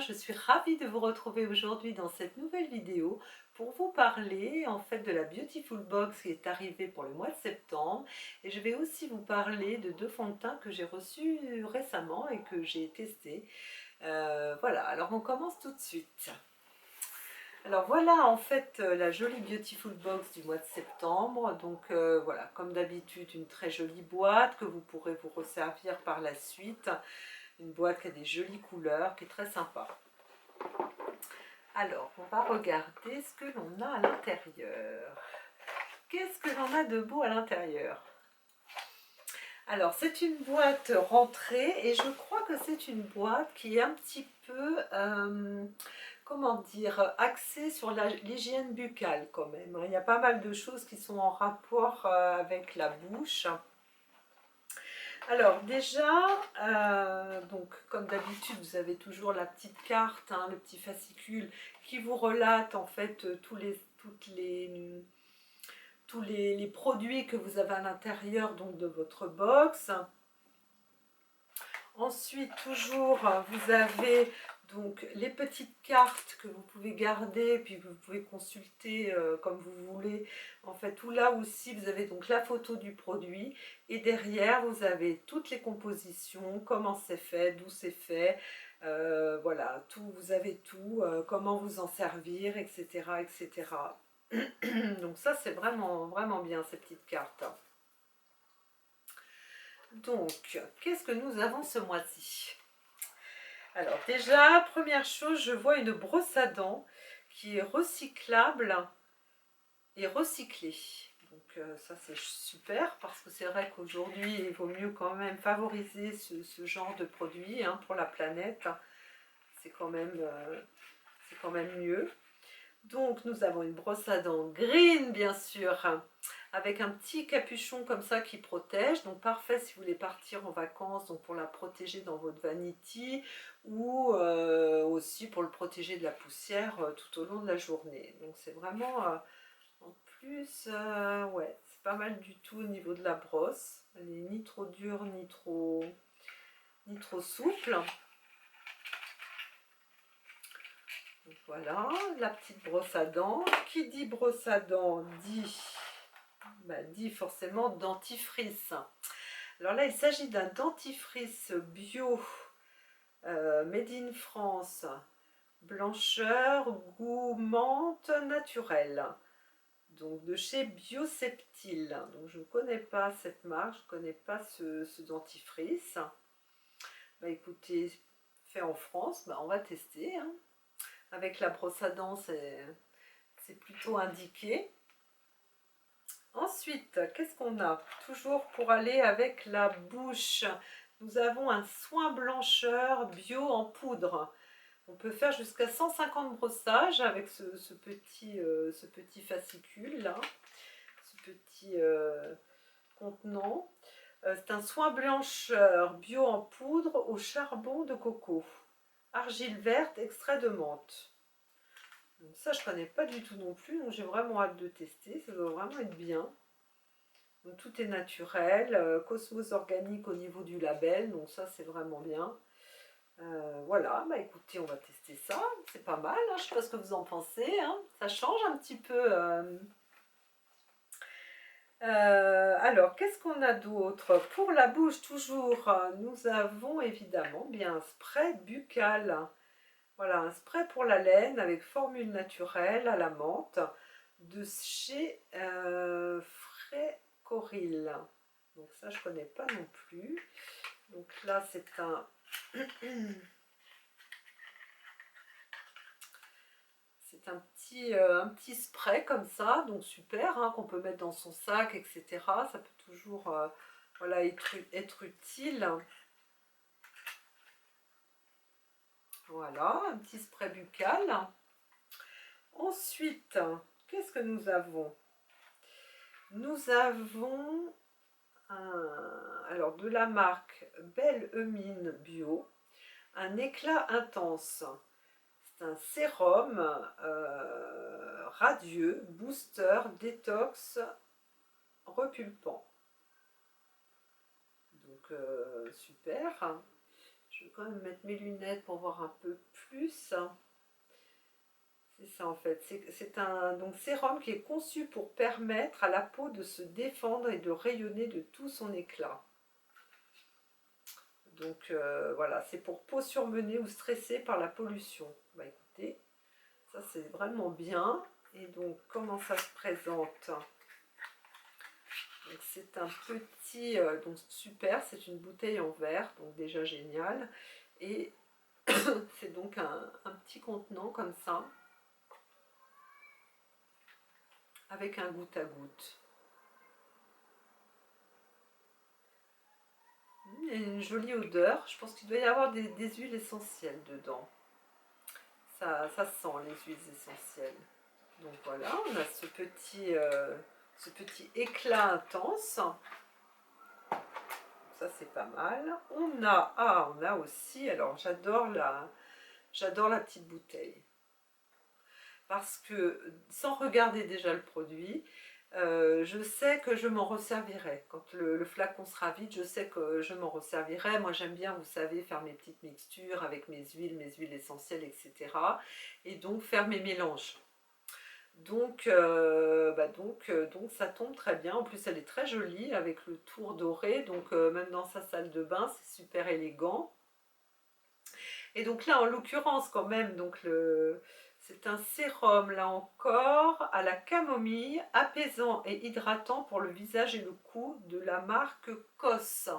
je suis ravie de vous retrouver aujourd'hui dans cette nouvelle vidéo pour vous parler en fait de la Beautiful Box qui est arrivée pour le mois de septembre, et je vais aussi vous parler de deux fonds de teint que j'ai reçus récemment et que j'ai testés. Voilà, alors on commence tout de suite. Alors voilà en fait la jolie Beautiful Box du mois de septembre. Donc voilà, comme d'habitude, une très jolie boîte que vous pourrez vous resservir par la suite. Une boîte qui a des jolies couleurs, qui est très sympa. Alors, on va regarder ce que l'on a à l'intérieur. Qu'est-ce que l'on a de beau à l'intérieur? Alors, c'est une boîte rentrée et je crois que c'est une boîte qui est un petit peu, comment dire, axée sur l'hygiène buccale quand même. Il y a pas mal de choses qui sont en rapport avec la bouche. Alors déjà, donc comme d'habitude, vous avez toujours la petite carte, hein, le petit fascicule qui vous relate en fait tous les produits que vous avez à l'intérieur donc de votre box. Ensuite, toujours, vous avez donc les petites cartes que vous pouvez garder, puis vous pouvez consulter comme vous voulez. En fait, tout là aussi, vous avez donc la photo du produit, et derrière, vous avez toutes les compositions, comment c'est fait, d'où c'est fait, voilà, tout, vous avez tout, comment vous en servir, etc., etc. Donc ça, c'est vraiment, vraiment bien, ces petites cartes. Donc, qu'est-ce que nous avons ce mois-ci? Alors déjà, première chose, je vois une brosse à dents qui est recyclable et recyclée. Donc ça c'est super, parce que c'est vrai qu'aujourd'hui il vaut mieux quand même favoriser ce genre de produit hein, pour la planète. C'est quand même mieux. Donc nous avons une brosse à dents green bien sûr, avec un petit capuchon comme ça qui protège, donc parfait si vous voulez partir en vacances, donc pour la protéger dans votre vanity, ou aussi pour le protéger de la poussière tout au long de la journée. Donc c'est vraiment, en plus, ouais, c'est pas mal du tout au niveau de la brosse. Elle n'est ni trop dure ni trop souple. Donc voilà, la petite brosse à dents. Qui dit brosse à dents dit forcément dentifrice. Alors là, il s'agit d'un dentifrice bio, made in France, blancheur, goût menthe naturel. Donc de chez Bioseptile. Donc je ne connais pas cette marque, je ne connais pas ce dentifrice. Bah écoutez, fait en France, bah on va tester. Hein. Avec la brosse à dents, c'est plutôt indiqué. Ensuite, qu'est-ce qu'on a? Toujours pour aller avec la bouche, nous avons un soin blancheur bio en poudre. On peut faire jusqu'à 150 brossages avec ce petit fascicule là, ce petit contenant. C'est un soin blancheur bio en poudre au charbon de coco, argile verte, extrait de menthe. Donc ça je connais pas du tout non plus, donc j'ai vraiment hâte de tester, ça doit vraiment être bien. Donc tout est naturel, Cosmos organique au niveau du label, donc ça c'est vraiment bien. Voilà, bah écoutez, on va tester ça, c'est pas mal, hein, je sais pas ce que vous en pensez, hein. Ça change un petit peu. Alors, qu'est-ce qu'on a d'autre? Pour la bouche, toujours, nous avons évidemment bien un spray buccal. Voilà, un spray pour la laine avec formule naturelle à la menthe de chez Frécoril. Donc ça, je connais pas non plus. Donc là, c'est un... C'est un petit spray comme ça, donc super, hein, qu'on peut mettre dans son sac, etc. Ça peut toujours voilà, être utile. Voilà, un petit spray buccal. Ensuite, qu'est-ce que nous avons? Nous avons alors de la marque Belle Eumine Bio, un éclat intense. C'est un sérum radieux, booster, détox, repulpant. Donc super. Je vais quand même mettre mes lunettes pour voir un peu plus. C'est ça en fait, c'est un donc, sérum qui est conçu pour permettre à la peau de se défendre et de rayonner de tout son éclat. Donc voilà, c'est pour peau surmenée ou stressée par la pollution. Bah écoutez, ça c'est vraiment bien. Et donc comment ça se présente? C'est un petit, donc super, c'est une bouteille en verre, donc déjà génial. Et c'est donc un petit contenant comme ça, avec un goutte à goutte. Il y a une jolie odeur, je pense qu'il doit y avoir des huiles essentielles dedans. Ça sent les huiles essentielles. Donc voilà, on a ce petit éclat intense. Ça c'est pas mal. On a aussi, alors j'adore la petite bouteille. Parce que sans regarder déjà le produit, je sais que je m'en resservirai. Quand le flacon sera vide, je sais que je m'en resservirai. Moi j'aime bien, vous savez, faire mes petites mixtures avec mes huiles essentielles, etc. Et donc faire mes mélanges. Donc, donc ça tombe très bien. En plus, elle est très jolie avec le tour doré. Donc, même dans sa salle de bain, c'est super élégant. Et donc là, en l'occurrence, quand même, c'est un sérum, là encore, à la camomille, apaisant et hydratant pour le visage et le cou de la marque COS.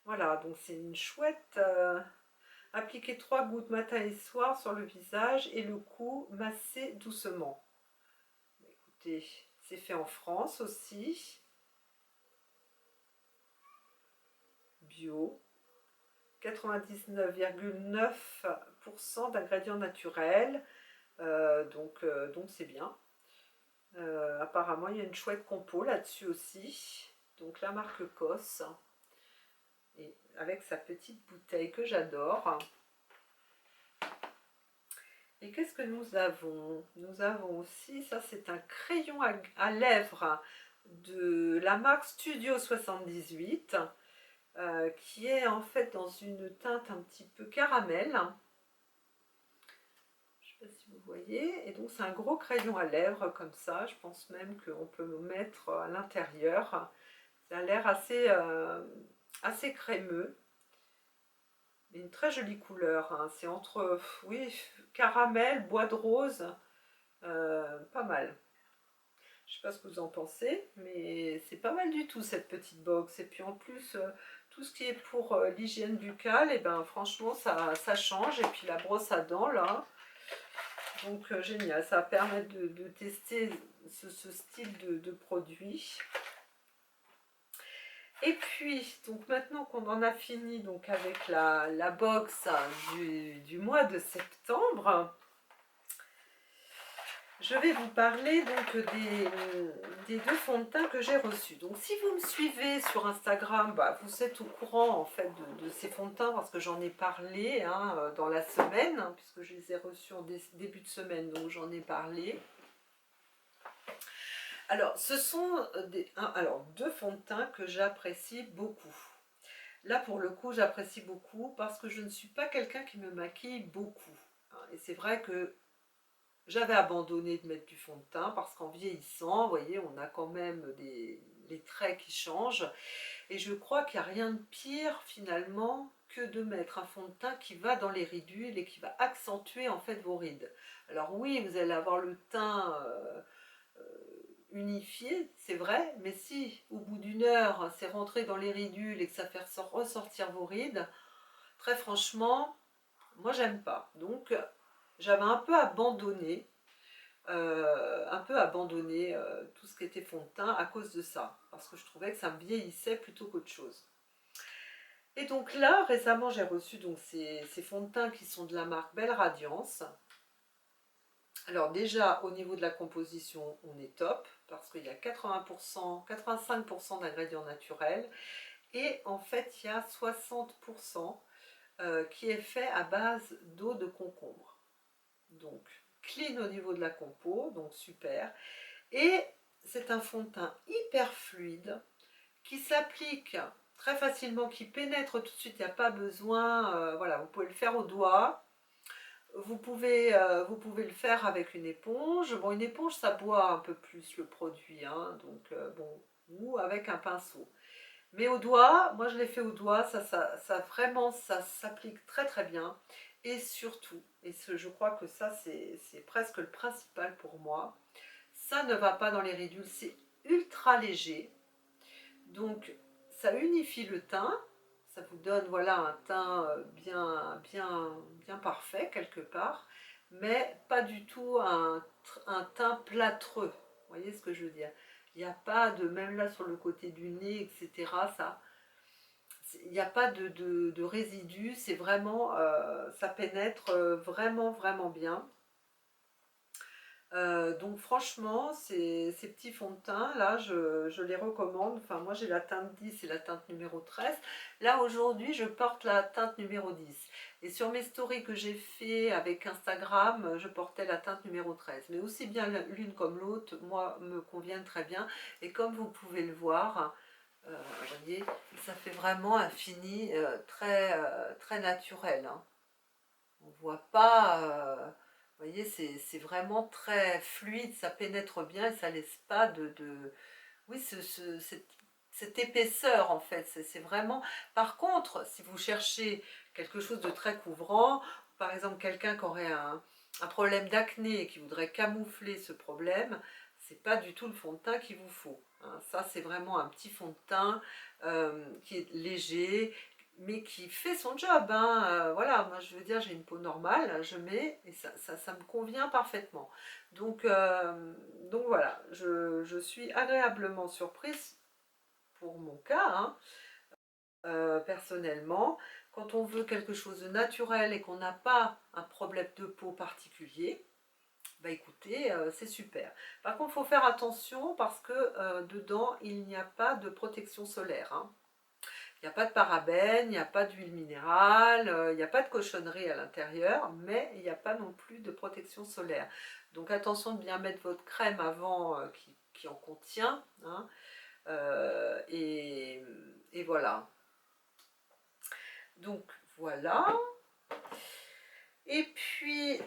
Voilà, donc c'est une chouette. Appliquer 3 gouttes matin et soir sur le visage et le cou, masser doucement. Écoutez, c'est fait en France aussi. Bio. 99,9% d'ingrédients naturels. Donc c'est bien. Apparemment, il y a une chouette compo là-dessus aussi. Donc la marque COS. Et avec sa petite bouteille que j'adore. Et qu'est-ce que nous avons? Nous avons aussi, ça c'est un crayon à lèvres de la marque Studio 78, qui est en fait dans une teinte un petit peu caramel. Je ne sais pas si vous voyez. Et donc c'est un gros crayon à lèvres comme ça. Je pense même qu'on peut le mettre à l'intérieur. Ça a l'air assez crémeux. Une très jolie couleur, hein. C'est entre, oui, caramel, bois de rose, pas mal. Je ne sais pas ce que vous en pensez, mais c'est pas mal du tout cette petite box. Et puis en plus, tout ce qui est pour l'hygiène buccale, et ben franchement ça change. Et puis la brosse à dents là, donc génial, ça va permettre de tester ce style de produit. Et puis, donc maintenant qu'on en a fini donc avec la box du mois de septembre, je vais vous parler donc des 2 fonds de teint que j'ai reçus. Donc si vous me suivez sur Instagram, bah, vous êtes au courant en fait de ces fonds de teint parce que j'en ai parlé, hein, dans la semaine, hein, puisque je les ai reçus en début de semaine, donc j'en ai parlé. Alors, ce sont alors 2 fonds de teint que j'apprécie beaucoup. Là, pour le coup, j'apprécie beaucoup parce que je ne suis pas quelqu'un qui me maquille beaucoup, hein. Et c'est vrai que j'avais abandonné de mettre du fond de teint parce qu'en vieillissant, vous voyez, on a quand même les traits qui changent. Et je crois qu'il n'y a rien de pire finalement que de mettre un fond de teint qui va dans les ridules et qui va accentuer en fait vos rides. Alors oui, vous allez avoir le teint unifié, c'est vrai, mais si au bout d'une heure c'est rentré dans les ridules et que ça fait ressortir vos rides, très franchement, moi j'aime pas. Donc j'avais un peu abandonné, tout ce qui était fond de teint à cause de ça, parce que je trouvais que ça me vieillissait plutôt qu'autre chose. Et donc là, récemment, j'ai reçu donc ces fonds de teint qui sont de la marque Belle Radiance. Alors déjà, au niveau de la composition, on est top, parce qu'il y a 80%, 85% d'ingrédients naturels, et en fait, il y a 60% qui est fait à base d'eau de concombre. Donc, clean au niveau de la compo, donc super. Et c'est un fond de teint hyper fluide qui s'applique très facilement, qui pénètre tout de suite, il n'y a pas besoin, voilà, vous pouvez le faire au doigt. Vous pouvez le faire avec une éponge. Bon, une éponge, ça boit un peu plus le produit, hein, donc bon, ou avec un pinceau. Mais au doigt, moi je l'ai fait au doigt, ça vraiment, ça s'applique très très bien. Et surtout, je crois que ça c'est presque le principal pour moi, ça ne va pas dans les ridules, c'est ultra léger. Donc ça unifie le teint, ça vous donne voilà un teint bien parfait quelque part, mais pas du tout un teint plâtreux. Vous voyez ce que je veux dire? Il n'y a pas de, même là sur le côté du nez, etc. Ça, il n'y a pas de résidus, c'est vraiment, ça pénètre vraiment bien. Donc franchement, ces petits fonds de teint, là, je les recommande. Enfin, moi, j'ai la teinte 10 et la teinte numéro 13. Là, aujourd'hui, je porte la teinte numéro 10. Et sur mes stories que j'ai fait avec Instagram, je portais la teinte numéro 13. Mais aussi bien l'une comme l'autre, moi, me conviennent très bien. Et comme vous pouvez le voir, vous voyez, ça fait vraiment un fini très naturel, hein. On voit pas... vous voyez, c'est vraiment très fluide, ça pénètre bien et ça laisse pas oui, cette épaisseur en fait, c'est vraiment... Par contre, si vous cherchez quelque chose de très couvrant, par exemple quelqu'un qui aurait un problème d'acné et qui voudrait camoufler ce problème, c'est pas du tout le fond de teint qu'il vous faut, hein. Ça, c'est vraiment un petit fond de teint qui est léger, mais qui fait son job, hein. Voilà, moi je veux dire, j'ai une peau normale, je mets et ça me convient parfaitement. Donc voilà, je suis agréablement surprise pour mon cas, hein, personnellement. Quand on veut quelque chose de naturel et qu'on n'a pas un problème de peau particulier, bah écoutez, c'est super. Par contre, il faut faire attention parce que dedans, il n'y a pas de protection solaire, hein. Il n'y a pas de parabènes, il n'y a pas d'huile minérale, il n'y a pas de cochonnerie à l'intérieur, mais il n'y a pas non plus de protection solaire. Donc attention de bien mettre votre crème avant qui en contient, hein, et voilà. Donc voilà. Et puis,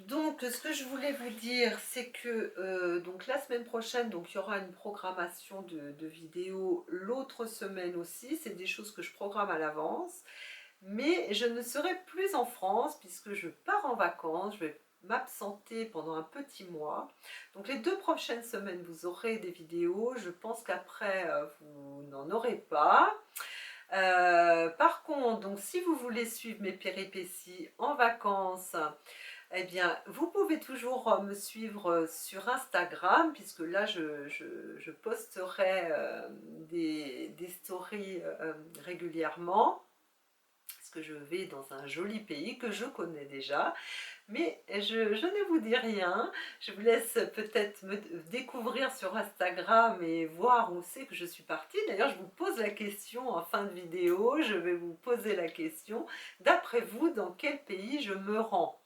donc, ce que je voulais vous dire, c'est que donc la semaine prochaine, donc, il y aura une programmation de vidéos l'autre semaine aussi. C'est des choses que je programme à l'avance. Mais je ne serai plus en France puisque je pars en vacances. Je vais m'absenter pendant un petit mois. Donc, les 2 prochaines semaines, vous aurez des vidéos. Je pense qu'après, vous n'en aurez pas. Par contre, donc si vous voulez suivre mes péripéties en vacances, eh bien, vous pouvez toujours me suivre sur Instagram, puisque là, je posterai des stories régulièrement, parce que je vais dans un joli pays que je connais déjà. Mais je ne vous dis rien, je vous laisse peut-être me découvrir sur Instagram et voir où c'est que je suis partie. D'ailleurs, je vous pose la question en fin de vidéo, je vais vous poser la question, d'après vous, dans quel pays je me rends?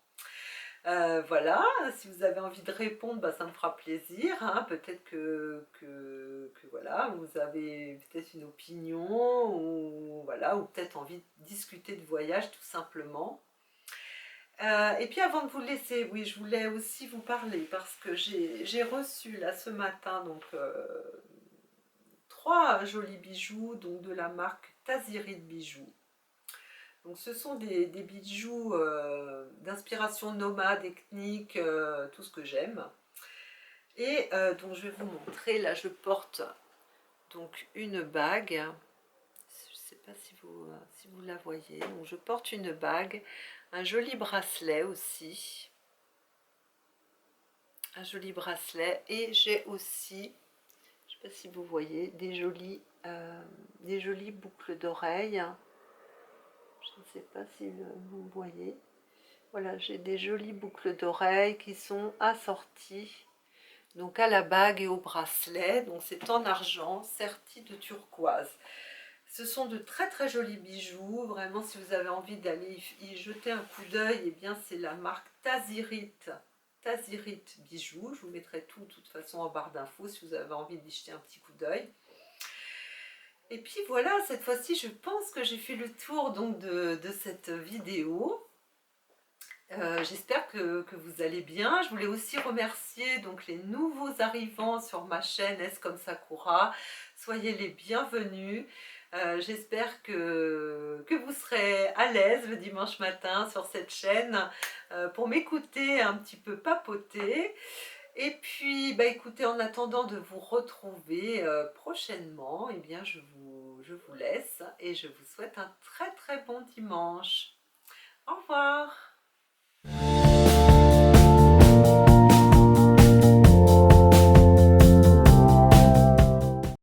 Voilà, si vous avez envie de répondre, bah, ça me fera plaisir, hein. Peut-être que voilà, vous avez peut-être une opinion, ou voilà, ou peut-être envie de discuter de voyage tout simplement. Et puis avant de vous laisser, oui, je voulais aussi vous parler parce que j'ai reçu là ce matin donc 3 jolis bijoux donc de la marque Taziri de bijoux. Donc ce sont des bijoux d'inspiration nomade, ethnique, tout ce que j'aime. Et donc je vais vous montrer, là je porte donc une bague, je ne sais pas si vous la voyez, donc je porte une bague, un joli bracelet aussi. Un joli bracelet et j'ai aussi, je ne sais pas si vous voyez, des jolies boucles d'oreilles. Je ne sais pas si vous voyez. Voilà, j'ai des jolies boucles d'oreilles qui sont assorties donc à la bague et au bracelet. Donc c'est en argent, serti de turquoise. Ce sont de très très jolis bijoux. Vraiment, si vous avez envie d'aller y jeter un coup d'œil, eh bien c'est la marque Taziri bijoux. Je vous mettrai tout de toute façon en barre d'infos si vous avez envie d'y jeter un petit coup d'œil. Et puis voilà, cette fois-ci, je pense que j'ai fait le tour donc de cette vidéo. J'espère que vous allez bien. Je voulais aussi remercier donc les nouveaux arrivants sur ma chaîne S comme Sakura. Soyez les bienvenus. J'espère que vous serez à l'aise le dimanche matin sur cette chaîne pour m'écouter un petit peu papoter. Et puis, bah écoutez, en attendant de vous retrouver prochainement, eh bien je vous laisse et je vous souhaite un très très bon dimanche. Au revoir!